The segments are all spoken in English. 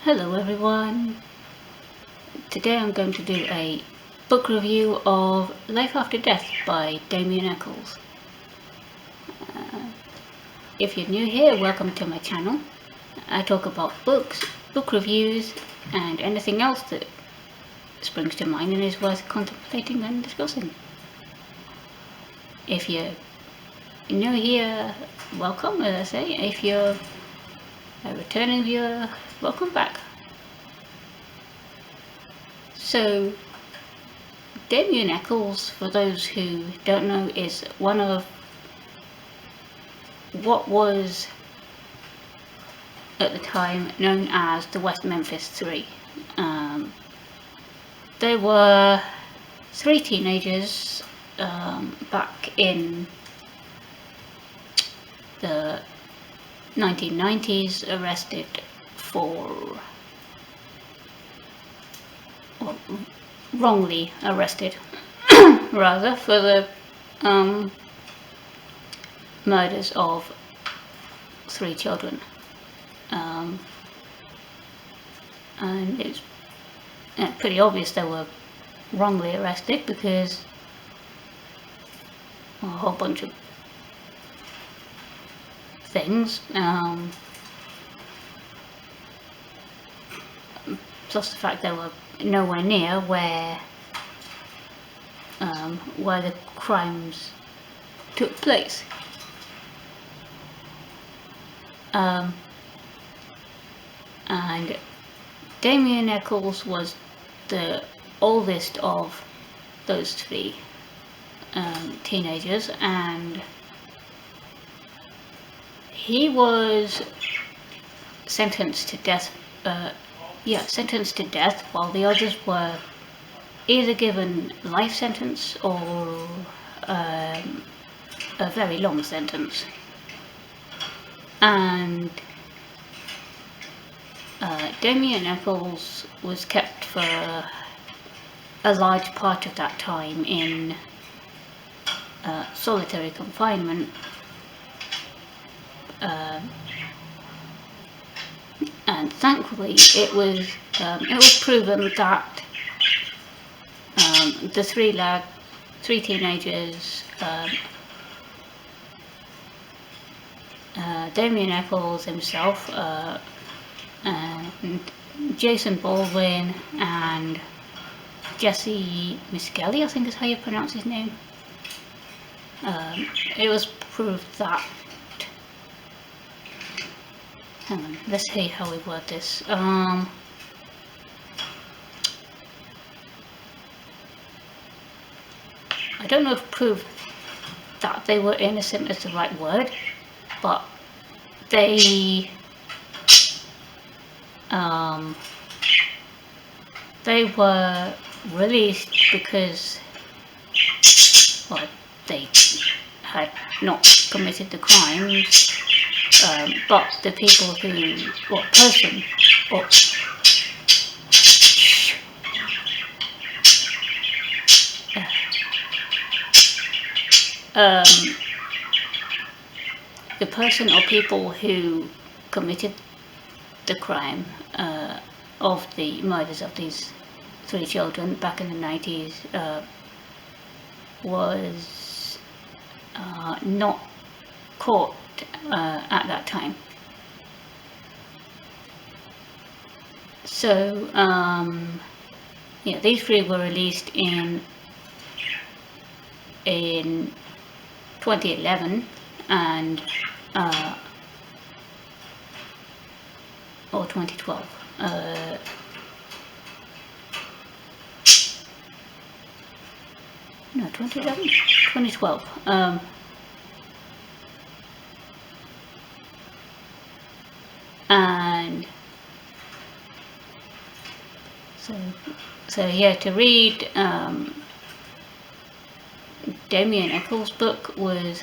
Hello everyone. Today I'm going to do a book review of Life After Death by Damien Echols. If you're new here, welcome to my channel. I talk about books, book reviews, and anything else that springs to mind and is worth contemplating and discussing. If you're new here, welcome, as I say. If you're a returning viewer, welcome back. So, Damien Echols, for those who don't know, is one of what was at the time known as the West Memphis Three. They were three teenagers back in the 1990s, arrested for, or wrongly arrested rather, for the murders of three children. And it's pretty obvious they were wrongly arrested because a whole bunch of things, plus the fact they were nowhere near where the crimes took place. And Damien Echols was the oldest of those three teenagers, and he was sentenced to death. Sentenced to death, while the others were either given life sentence or a very long sentence. And Damien Echols was kept for a large part of that time in solitary confinement, and thankfully it was proven that the three teenagers, Damien Echols himself, and Jason Baldwin and Jesse Miskelly, I think is how you pronounce his name. It was proved that, hang on, let's see how we word this. I don't know if proved that they were innocent is the right word, but they were released because, well, they had not committed the crimes, but the people who, or person, or the person or people who committed the crime of the murders of these three children back in the 90s was not caught at that time. So these three were released in 2011 and or 2012. No, 2011? 2012. And so yeah, to read Damien Echols' book was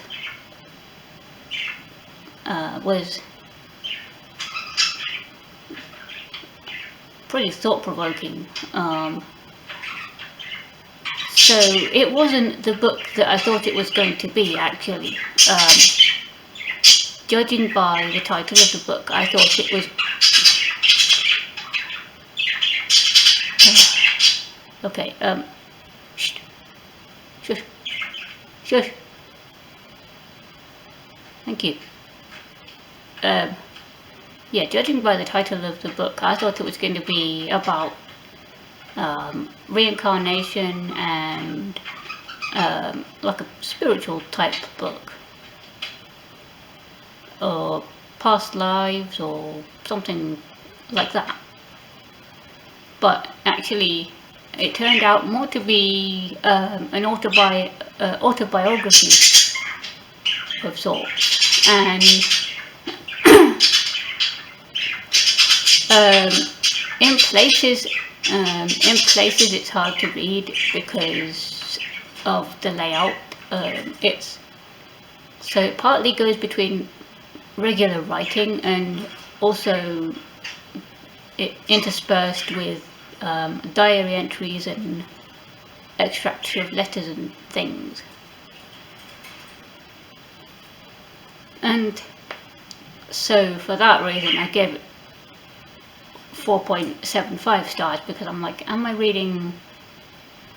pretty thought-provoking. So it wasn't the book that I thought it was going to be, actually. Judging by the title of the book, I thought it was Okay, shh, shush, shush, thank you. Yeah, judging by the title of the book, I thought it was going to be about reincarnation and like a spiritual type book, or past lives, or something like that. But actually, it turned out more to be an autobiography of sorts, and um, in places, it's hard to read because of the layout. It partly goes between regular writing and also it interspersed with diary entries and extracts of letters and things. And so for that reason I gave it 4.75 stars, because I'm like, am I reading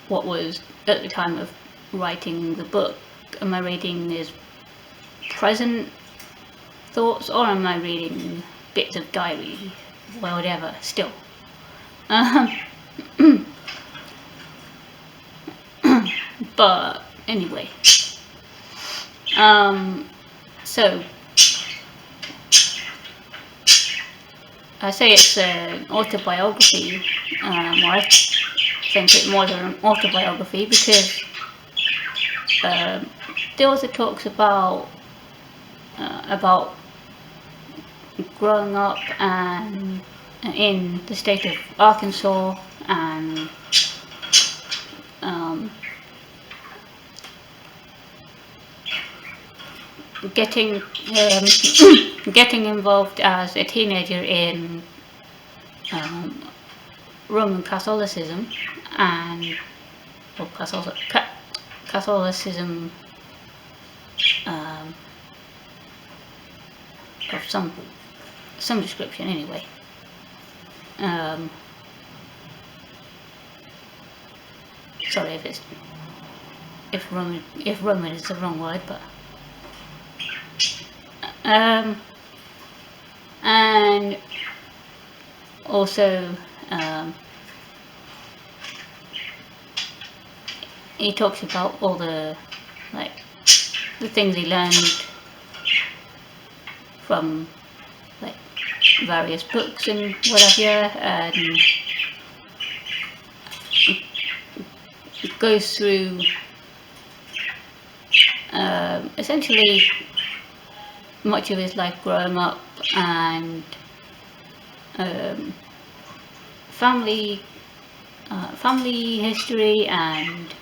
what was at the time of writing the book? Am I reading his present thoughts, or am I reading bits of diary? Well, whatever, still. But anyway, so I say it's an autobiography, or I think it more than an autobiography, because the author talks about growing up and in the state of Arkansas, and getting getting involved as a teenager in Roman Catholicism and Catholicism of some description anyway. Sorry if Roman is the wrong word, but and also he talks about all the things he learned from various books and whatever, and goes through essentially much of his life growing up, and family history, and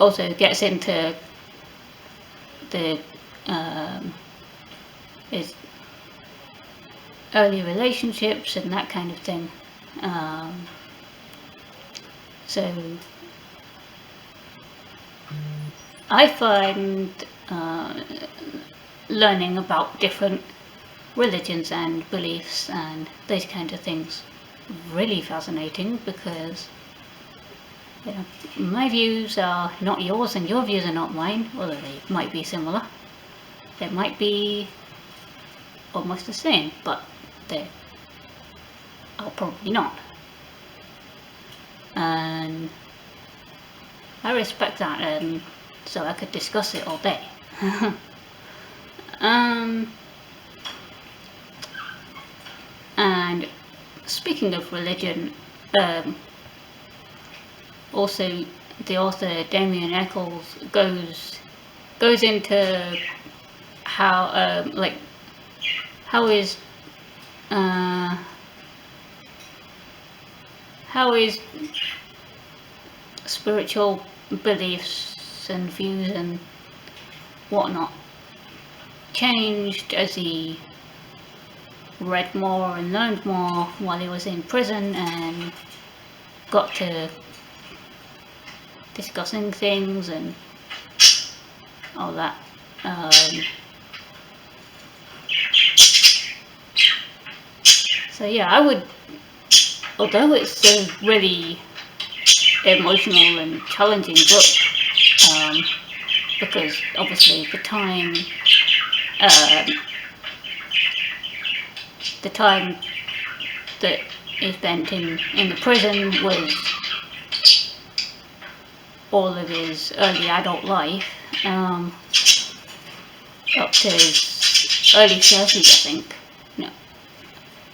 also gets into the his early relationships and that kind of thing. So I find learning about different religions and beliefs and those kind of things really fascinating, because my views are not yours and your views are not mine, although they might be similar. They might be almost the same, but they are probably not. And I respect that, and so I could discuss it all day. And speaking of religion, also the author Damien Echols goes into how how is spiritual beliefs and views and whatnot changed as he read more and learned more while he was in prison, and got to discussing things and all that. So yeah, I would, although it's a really emotional and challenging book, because obviously um, the time that he spent in the prison was all of his early adult life, up to his early 30s, I think. No,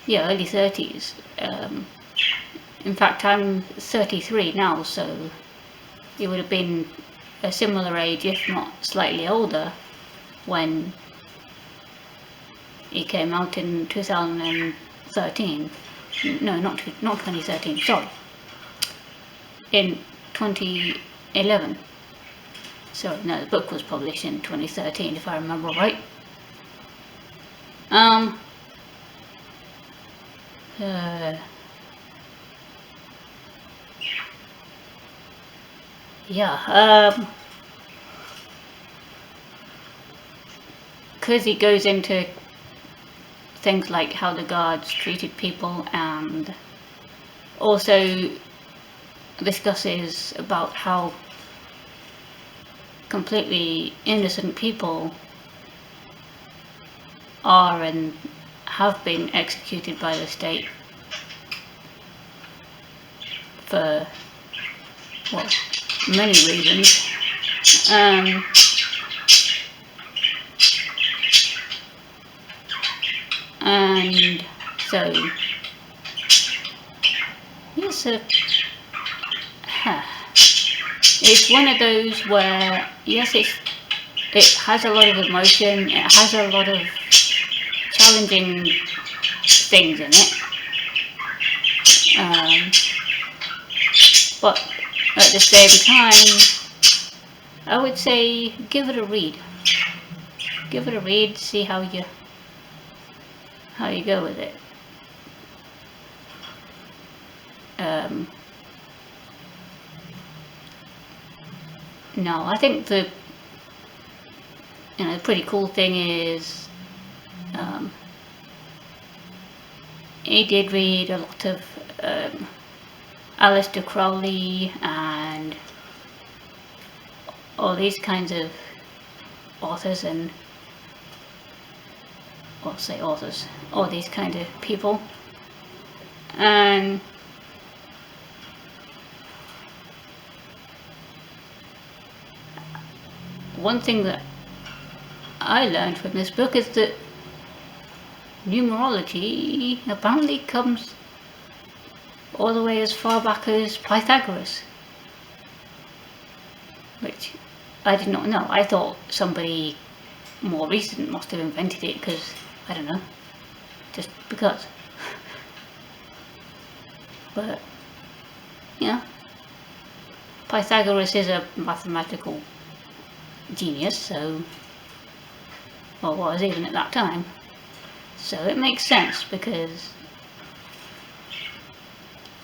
yeah, early 30s. In fact, I'm 33 now, so he would have been a similar age, if not slightly older, when he came out in 2013. No, not 2013, sorry. In 2011. Sorry, no, the book was published in 2013, if I remember right. Yeah, because he goes into things like how the guards treated people, and also discusses about how completely innocent people are and have been executed by the state for, well, many reasons. And so, yes, it's one of those where, yes, it has a lot of emotion, it has a lot of challenging things in it, but at the same time, I would say give it a read. Give it a read, see how you go with it. No, I think the pretty cool thing is he did read a lot of Aleister Crowley and all these kinds of authors, and or say authors, all these kind of people, and one thing that I learned from this book is that numerology apparently comes all the way as far back as Pythagoras, which I did not know. I thought somebody more recent must have invented it, because, I don't know, just because. But, yeah, Pythagoras is a mathematical genius, so, or was even at that time, so it makes sense, because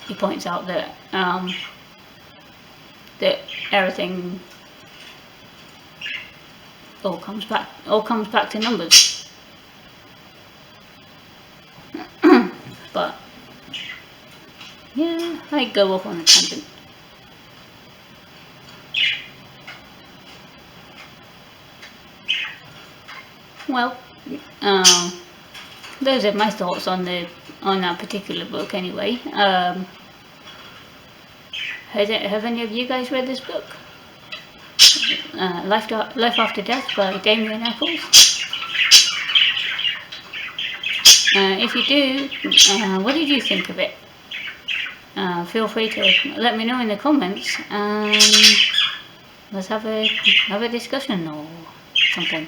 he points out that that everything all comes back to numbers. But yeah, I go off on a tangent. Well, those are my thoughts on that particular book. Anyway, have any of you guys read this book? Life After Death by Damien Echols. If you do, what did you think of it? Feel free to let me know in the comments, and let's have a discussion or something.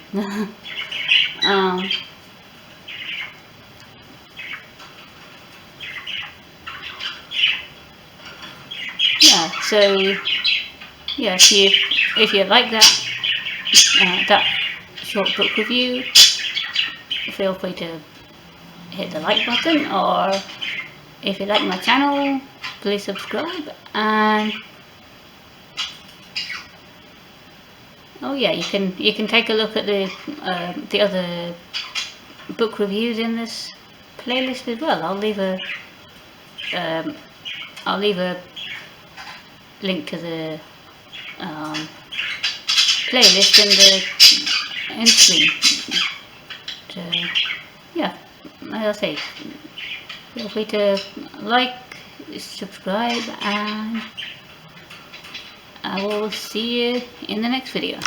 Yeah, so yeah, if you like that short book review, feel free to hit the like button, or if you like my channel, please subscribe. And oh yeah, you can take a look at the other book reviews in this playlist as well. I'll leave a link to the playlist in the end screen. So yeah, as I say, feel free to like, subscribe, and I will see you in the next video.